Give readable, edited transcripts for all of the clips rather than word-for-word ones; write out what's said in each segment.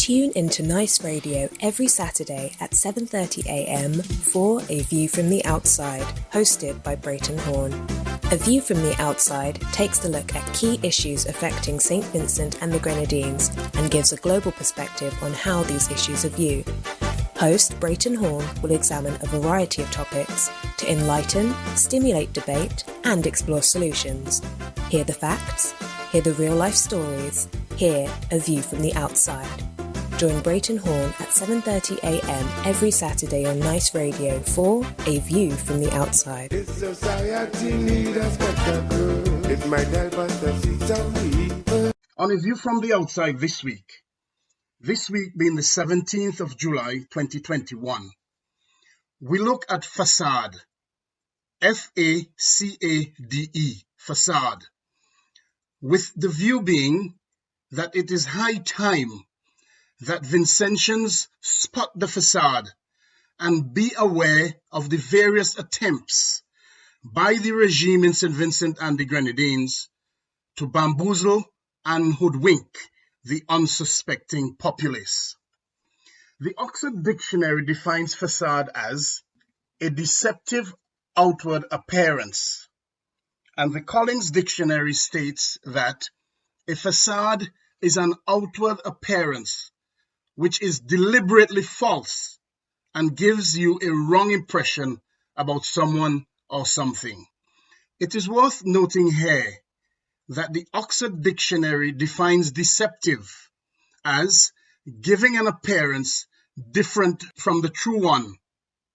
Tune into Nice Radio every Saturday at 7:30 a.m. for A View from the Outside, hosted by Brereton Horne. A View from the Outside takes a look at key issues affecting St Vincent and the Grenadines and gives a global perspective on how these issues are viewed. Host Brereton Horne will examine a variety of topics to enlighten, stimulate debate, and explore solutions. Hear the facts, hear the real-life stories, hear A View from the Outside. Join Brereton Horne at 7:30 a.m. every Saturday on Nice Radio for A View from the Outside. This society needs a spectacle. It might help us to see some people. On A View from the Outside this week being the 17th of July 2021, we look at Facade, F-A-C-A-D-E, Facade, with the view being that it is high time that Vincentians spot the facade and be aware of the various attempts by the regime in St Vincent and the Grenadines to bamboozle and hoodwink the unsuspecting populace. The Oxford Dictionary defines facade as a deceptive outward appearance, and the Collins Dictionary states that a facade is an outward appearance which is deliberately false and gives you a wrong impression about someone or something. It is worth noting here that the Oxford Dictionary defines deceptive as giving an appearance different from the true one,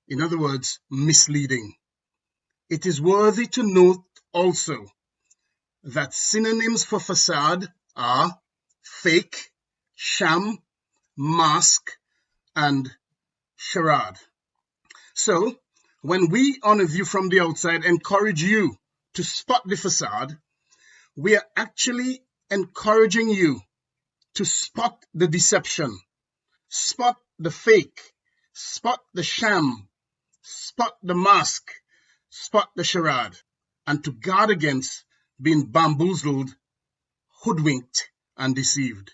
in other words, misleading. It is worthy to note also that synonyms for facade are fake, sham, mask, and charade. So, when we on A View from the Outside encourage you to spot the facade, we are actually encouraging you to spot the deception, spot the fake, spot the sham, spot the mask, spot the charade, and to guard against being bamboozled, hoodwinked, and deceived.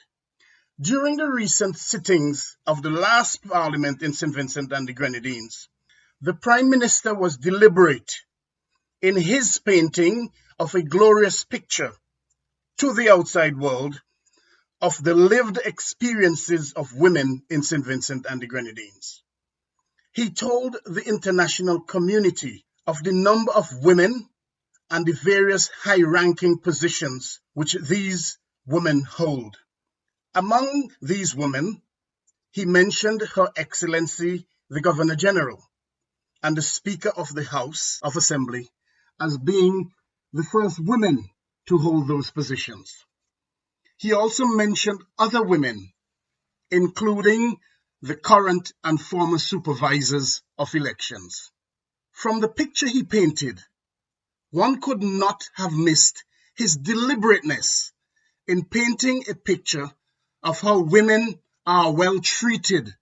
During the recent sittings of the last Parliament in St Vincent and the Grenadines, the Prime Minister was deliberate in his painting of a glorious picture to the outside world of the lived experiences of women in St Vincent and the Grenadines. He told the international community of the number of women and the various high-ranking positions which these women hold. Among these women, he mentioned Her Excellency the Governor General and the Speaker of the House of Assembly as being the first women to hold those positions. He also mentioned other women, including the current and former supervisors of elections. From the picture he painted, one could not have missed his deliberateness in painting a picture of how women are well treated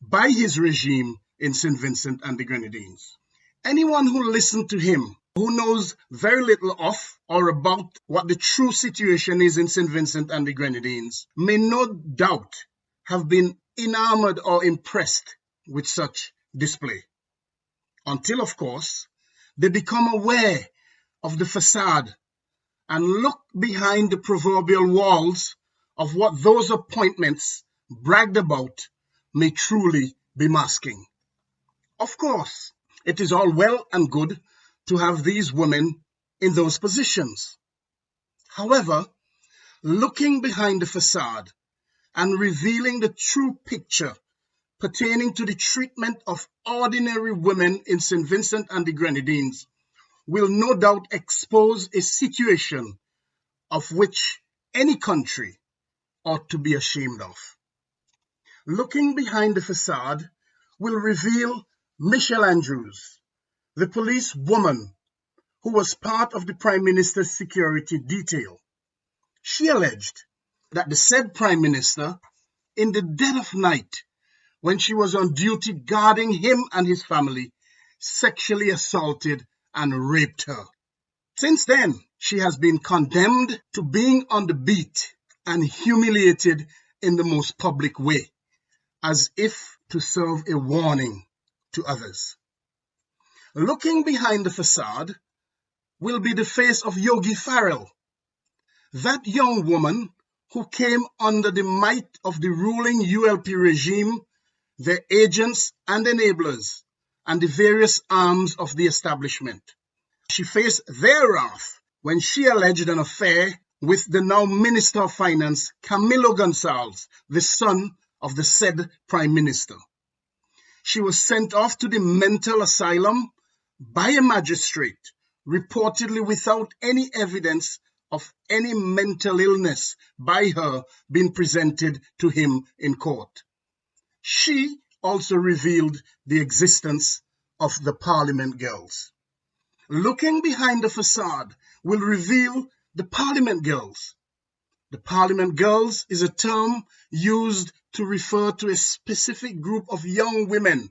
by his regime in St Vincent and the Grenadines. Anyone who listened to him, who knows very little of or about what the true situation is in St Vincent and the Grenadines, may no doubt have been enamored or impressed with such display. Until, of course, they become aware of the facade and look behind the proverbial walls of what those appointments bragged about may truly be masking. Of course, it is all well and good to have these women in those positions. However, looking behind the facade and revealing the true picture pertaining to the treatment of ordinary women in St Vincent and the Grenadines will no doubt expose a situation of which any country ought to be ashamed of. Looking behind the facade will reveal Michelle Andrews, the police woman who was part of the Prime Minister's security detail. She alleged that the said Prime Minister, in the dead of night, when she was on duty guarding him and his family, sexually assaulted and raped her. Since then, she has been condemned to being on the beat and humiliated in the most public way, as if to serve a warning to others. Looking behind the facade will be the face of Yogi Farrell, that young woman who came under the might of the ruling ULP regime, their agents and enablers, and the various arms of the establishment. She faced their wrath when she alleged an affair with the now Minister of Finance, Camilo Gonzalez, the son of the said Prime Minister. She was sent off to the mental asylum by a magistrate, reportedly without any evidence of any mental illness by her being presented to him in court. She also revealed the existence of the Parliament Girls. Looking behind the facade will reveal the Parliament Girls. The Parliament Girls is a term used to refer to a specific group of young women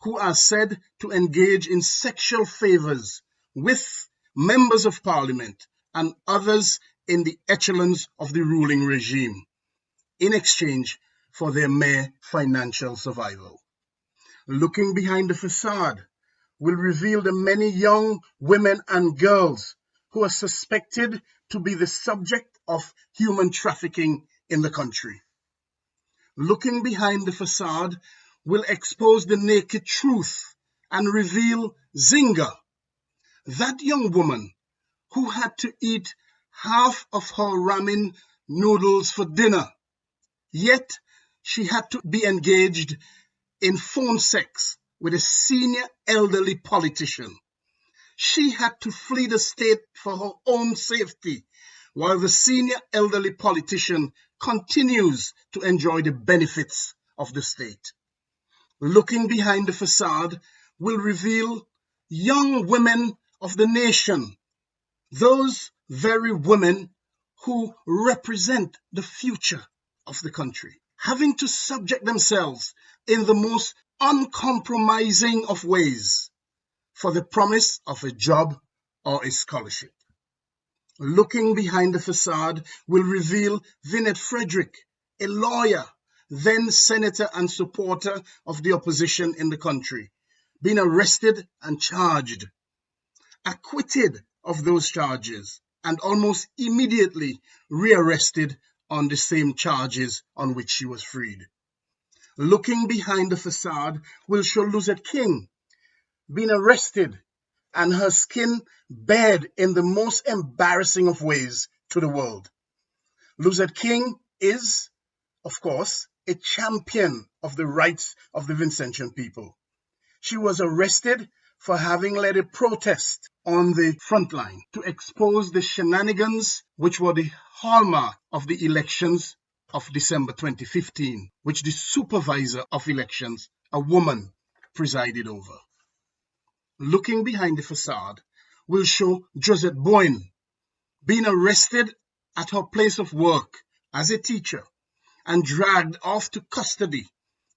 who are said to engage in sexual favors with members of Parliament and others in the echelons of the ruling regime in exchange for their mere financial survival. Looking behind the facade will reveal the many young women and girls who are suspected to be the subject of human trafficking in the country. Looking behind the facade will expose the naked truth and reveal Zinga, that young woman who had to eat half of her ramen noodles for dinner, yet she had to be engaged in phone sex with a senior elderly politician. She had to flee the state for her own safety, while the senior elderly politician continues to enjoy the benefits of the state. Looking behind the facade will reveal young women of the nation, those very women who represent the future of the country, having to subject themselves in the most uncompromising of ways for the promise of a job or a scholarship. Looking behind the facade will reveal Vinette Frederick, a lawyer, then senator and supporter of the opposition in the country, being arrested and charged, acquitted of those charges, and almost immediately rearrested on the same charges on which she was freed. Looking behind the facade will show Luzette King being arrested and her skin bared in the most embarrassing of ways to the world. Luzette King is, of course, a champion of the rights of the Vincentian people. She was arrested for having led a protest on the front line to expose the shenanigans which were the hallmark of the elections of December 2015, which the supervisor of elections, a woman, presided over. Looking behind the facade will show Josette Boyne being arrested at her place of work as a teacher and dragged off to custody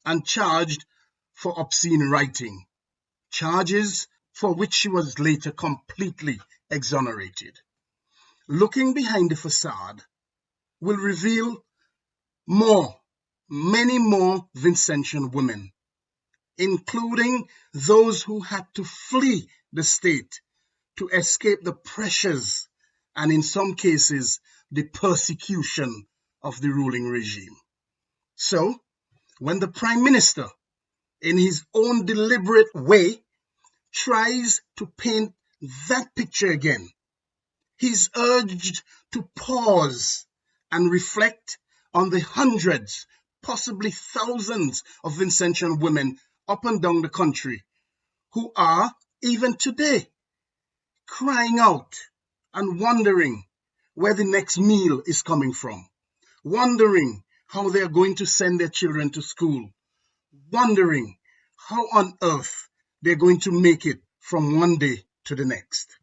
and charged for obscene writing, charges for which she was later completely exonerated. Looking behind the facade will reveal many more Vincentian women, including those who had to flee the state to escape the pressures and, in some cases, the persecution of the ruling regime. So, when the Prime Minister, in his own deliberate way, tries to paint that picture again, he's urged to pause and reflect on the hundreds, possibly thousands of Vincentian women up and down the country who are, even today, crying out and wondering where the next meal is coming from, wondering how they are going to send their children to school, wondering how on earth they're going to make it from one day to the next.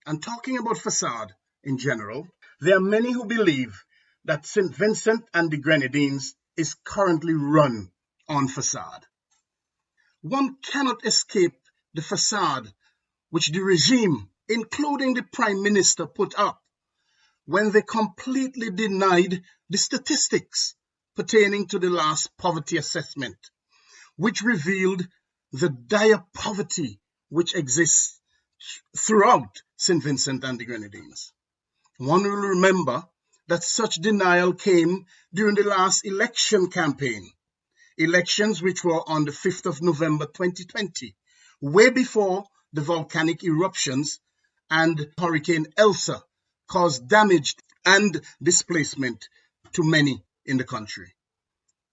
And talking about Facade in general, there are many who believe that St Vincent and the Grenadines is currently run on Facade. One cannot escape the facade which the regime, including the Prime Minister, put up when they completely denied the statistics pertaining to the last poverty assessment, which revealed the dire poverty which exists throughout St Vincent and the Grenadines. One will remember that such denial came during the last election campaign, elections which were on the 5th of November 2020, way before the volcanic eruptions and Hurricane Elsa caused damage and displacement to many in the country.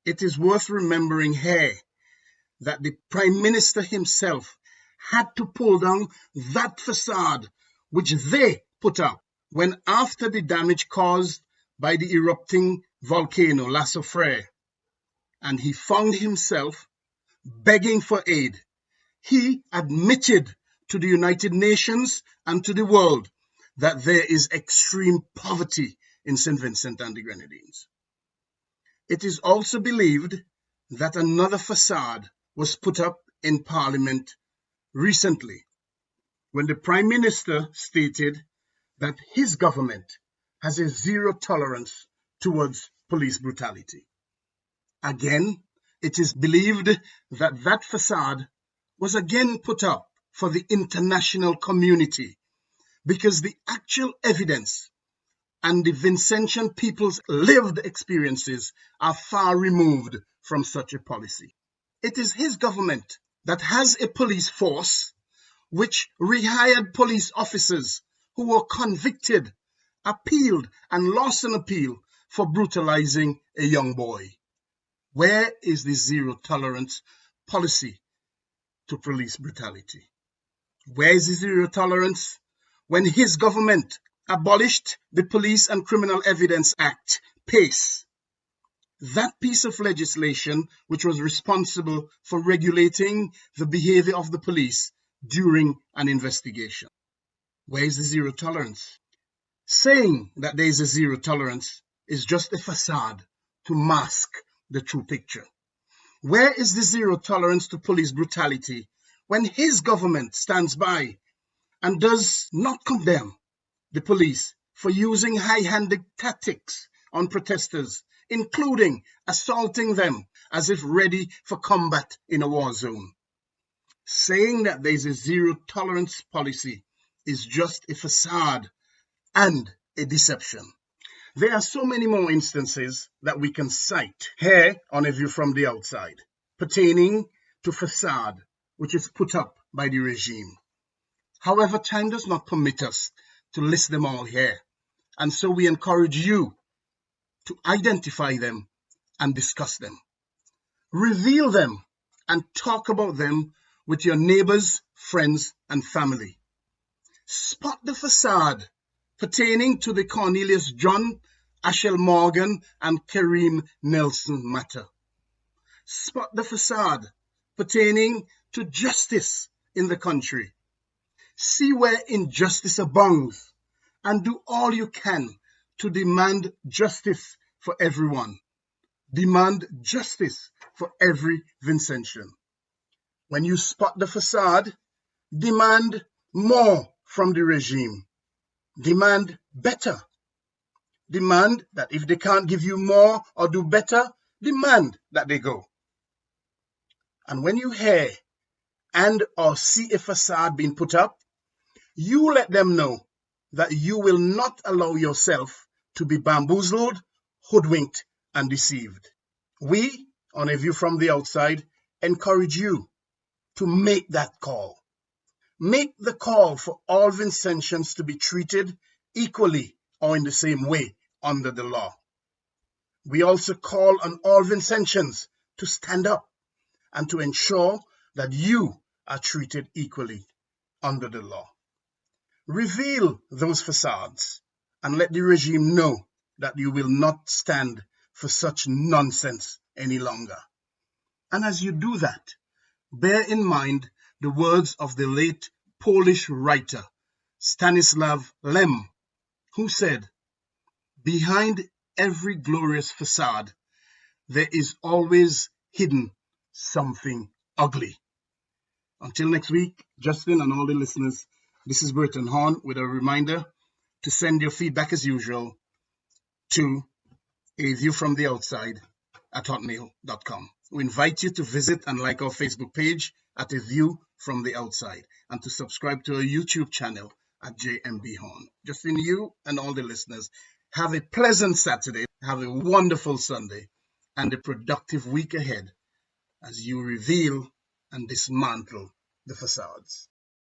It is worth remembering here that the Prime Minister himself had to pull down that facade which they put up when, after the damage caused by the erupting volcano La Soufrière, and he found himself begging for aid, he admitted to the United Nations and to the world that there is extreme poverty in St Vincent and the Grenadines. It is also believed that another facade was put up in Parliament recently, when the Prime Minister stated that his government has a zero tolerance towards police brutality. Again, it is believed that that facade was again put up for the international community because the actual evidence and the Vincentian people's lived experiences are far removed from such a policy. It is his government that has a police force which rehired police officers who were convicted, appealed, and lost an appeal for brutalizing a young boy. Where is the zero tolerance policy to police brutality? Where is the zero tolerance when his government abolished the Police and Criminal Evidence Act, PACE? That piece of legislation which was responsible for regulating the behavior of the police during an investigation. Where is the zero tolerance? Saying that there is a zero tolerance is just a facade to mask the true picture. Where is the zero tolerance to police brutality when his government stands by and does not condemn the police for using high-handed tactics on protesters, including assaulting them as if ready for combat in a war zone? Saying that there is a zero tolerance policy is just a facade and a deception. There are so many more instances that we can cite here on A View from the Outside pertaining to facade which is put up by the regime. However, time does not permit us to list them all here, and so we encourage you to identify them and discuss them. Reveal them and talk about them with your neighbors, friends, and family. Spot the facade pertaining to the Cornelius John, Ashel Morgan, and Kareem Nelson matter. Spot the facade pertaining to justice in the country. See where injustice abounds and do all you can to demand justice for everyone. Demand justice for every Vincentian. When you spot the facade, demand more from the regime. Demand better. Demand that if they can't give you more or do better, demand that they go. And when you hear and or see a facade being put up, you let them know that you will not allow yourself to be bamboozled, hoodwinked, and deceived. We, on A View from the Outside, encourage you to make that call. Make the call for all Vincentians to be treated equally or in the same way under the law. We also call on all Vincentians to stand up and to ensure that you are treated equally under the law. Reveal those facades and let the regime know that you will not stand for such nonsense any longer. And as you do that, bear in mind the words of the late Polish writer Stanislaw Lem, who said, "Behind every glorious facade, there is always hidden something ugly." Until next week, Justin and all the listeners, this is Brereton Horne with a reminder to send your feedback as usual to A View from the Outside hotmail.com. We invite you to visit and like our Facebook page at A View from the Outside and to subscribe to our YouTube channel at JMB Horne. Justin, you and all the listeners, have a pleasant Saturday, have a wonderful Sunday, and a productive week ahead as you reveal and dismantle the facades.